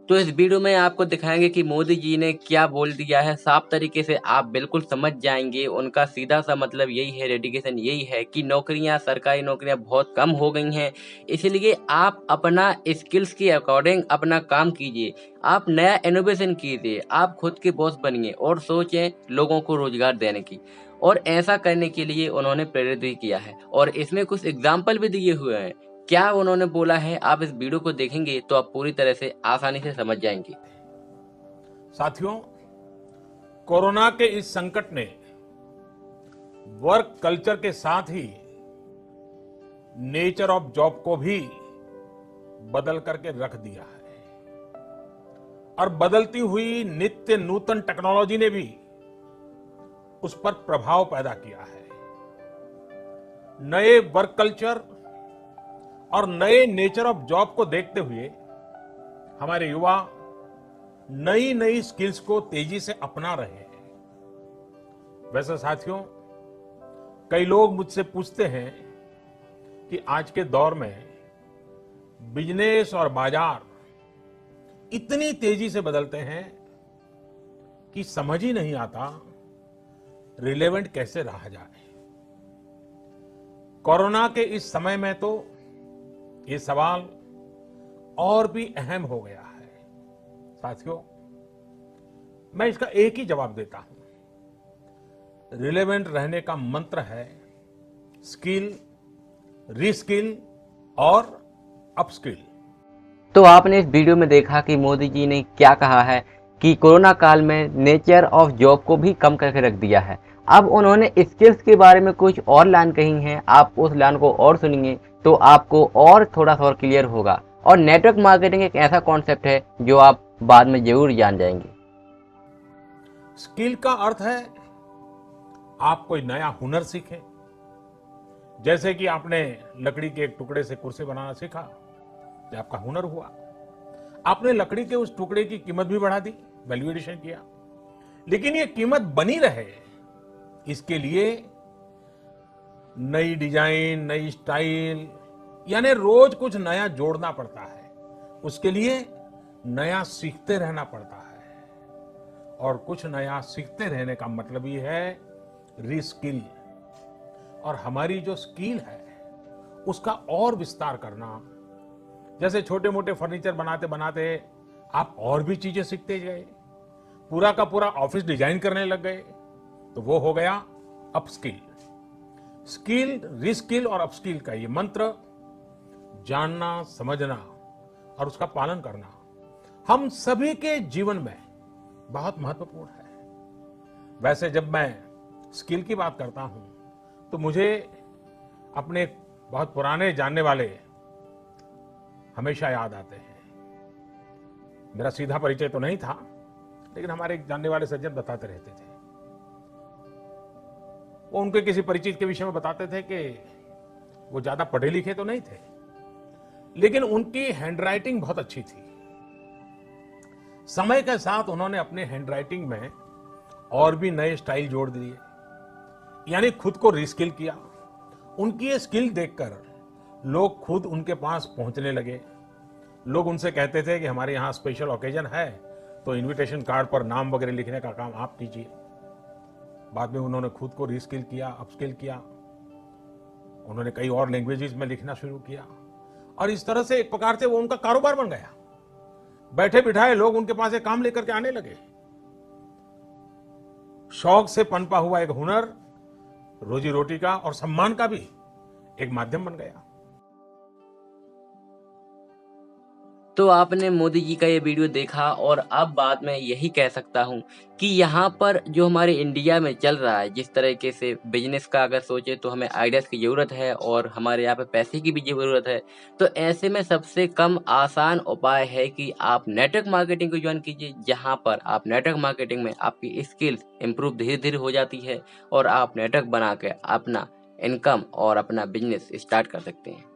तो इस वीडियो में आपको दिखाएंगे कि मोदी जी ने क्या बोल दिया है। साफ तरीके से आप बिल्कुल समझ जाएंगे। उनका सीधा सा मतलब यही है, डेडिकेशन यही है कि नौकरियां, सरकारी नौकरियां बहुत कम हो गई हैं, इसलिए आप अपना स्किल्स के अकॉर्डिंग अपना काम कीजिए। आप नया इनोवेशन कीजिए, आप खुद के बॉस बनिए और सोचें लोगों को रोजगार देने की। और ऐसा करने के लिए उन्होंने प्रेरित भी किया है और इसमें कुछ एग्जाम्पल भी दिए हुए हैं। क्या उन्होंने बोला है, आप इस वीडियो को देखेंगे तो आप पूरी तरह से आसानी से समझ जाएंगे। साथियों, कोरोना के इस संकट ने वर्क कल्चर के साथ ही नेचर ऑफ जॉब को भी बदल करके रख दिया है और बदलती हुई नित्य नूतन टेक्नोलॉजी ने भी उस पर प्रभाव पैदा किया है। नए वर्क कल्चर और नए नेचर ऑफ जॉब को देखते हुए हमारे युवा नई नई स्किल्स को तेजी से अपना रहे हैं। वैसे साथियों, कई लोग मुझसे पूछते हैं कि आज के दौर में बिजनेस और बाजार इतनी तेजी से बदलते हैं कि समझ ही नहीं आता रिलेवेंट कैसे रहा जाए। कोरोना के इस समय में तो ये सवाल और भी अहम हो गया है। साथियों, मैं इसका एक ही जवाब देता हूं। रिलेवेंट रहने का मंत्र है स्किल, रीस्किल और अपस्किल। तो आपने इस वीडियो में देखा कि मोदी जी ने क्या कहा है कि कोरोना काल में नेचर ऑफ जॉब को भी कम करके रख दिया है। अब उन्होंने स्किल्स के बारे में कुछ और लाइन कही है, आप उस लाइन को और सुनिए तो आपको और थोड़ा सा और क्लियर होगा। और नेटवर्क मार्केटिंग एक ऐसा कॉन्सेप्ट है जो आप बाद में जरूर जान जाएंगे। स्किल का अर्थ है आप कोई नया हुनर सीखें। जैसे कि आपने लकड़ी के एक टुकड़े से कुर्सी बनाना सीखा, ये आपका हुनर हुआ। आपने लकड़ी के उस टुकड़े की कीमत भी बढ़ा दी, वैल्यू एडिशन किया, लेकिन ये कीमत बनी रहे इसके लिए नई डिजाइन, नई स्टाइल, यानी रोज कुछ नया जोड़ना पड़ता है। उसके लिए नया सीखते रहना पड़ता है और कुछ नया सीखते रहने का मतलब ही है रीस्किल। और हमारी जो स्किल है उसका और विस्तार करना। जैसे छोटे मोटे फर्नीचर बनाते बनाते आप और भी चीजें सीखते गए, पूरा का पूरा ऑफिस डिजाइन करने लग गए, तो वो हो गया अपस्किल। स्किल, रीस्किल और अपस्किल का ये मंत्र जानना, समझना और उसका पालन करना हम सभी के जीवन में बहुत महत्वपूर्ण है। वैसे जब मैं स्किल की बात करता हूं तो मुझे अपने बहुत पुराने जानने वाले हमेशा याद आते हैं। मेरा सीधा परिचय तो नहीं था, लेकिन हमारे एक जानने वाले सज्जन बताते रहते थे। वो उनके किसी परिचित के विषय में बताते थे कि वो ज्यादा पढ़े लिखे तो नहीं थे, लेकिन उनकी हैंडराइटिंग बहुत अच्छी थी। समय के साथ उन्होंने अपने हैंडराइटिंग में और भी नए स्टाइल जोड़ दिए, यानी खुद को रीस्किल किया। उनकी ये स्किल देखकर लोग खुद उनके पास पहुंचने लगे। लोग उनसे कहते थे कि हमारे यहाँ स्पेशल ओकेजन है तो इनविटेशन कार्ड पर नाम वगैरह लिखने का काम आप कीजिए। बाद में उन्होंने खुद को रीस्किल किया, अपस्किल किया। उन्होंने कई और लैंग्वेजेस में लिखना शुरू किया और इस तरह से एक प्रकार से वो उनका कारोबार बन गया। बैठे बिठाए लोग उनके पास एक काम लेकर के आने लगे। शौक से पनपा हुआ एक हुनर रोजी रोटी का और सम्मान का भी एक माध्यम बन गया। तो आपने मोदी जी का ये वीडियो देखा और अब बाद में यही कह सकता हूँ कि यहाँ पर जो हमारे इंडिया में चल रहा है, जिस तरीके से बिजनेस का अगर सोचे तो हमें आइडियाज़ की ज़रूरत है और हमारे यहाँ पे पैसे की भी ज़रूरत है। तो ऐसे में सबसे कम आसान उपाय है कि आप नेटवर्क मार्केटिंग को ज्वाइन कीजिए, जहाँ पर आप नेटवर्क मार्केटिंग में आपकी स्किल्स इम्प्रूव धीरे धीरे हो जाती है और आप नेटवर्क बना के अपना इनकम और अपना बिजनेस स्टार्ट कर सकते हैं।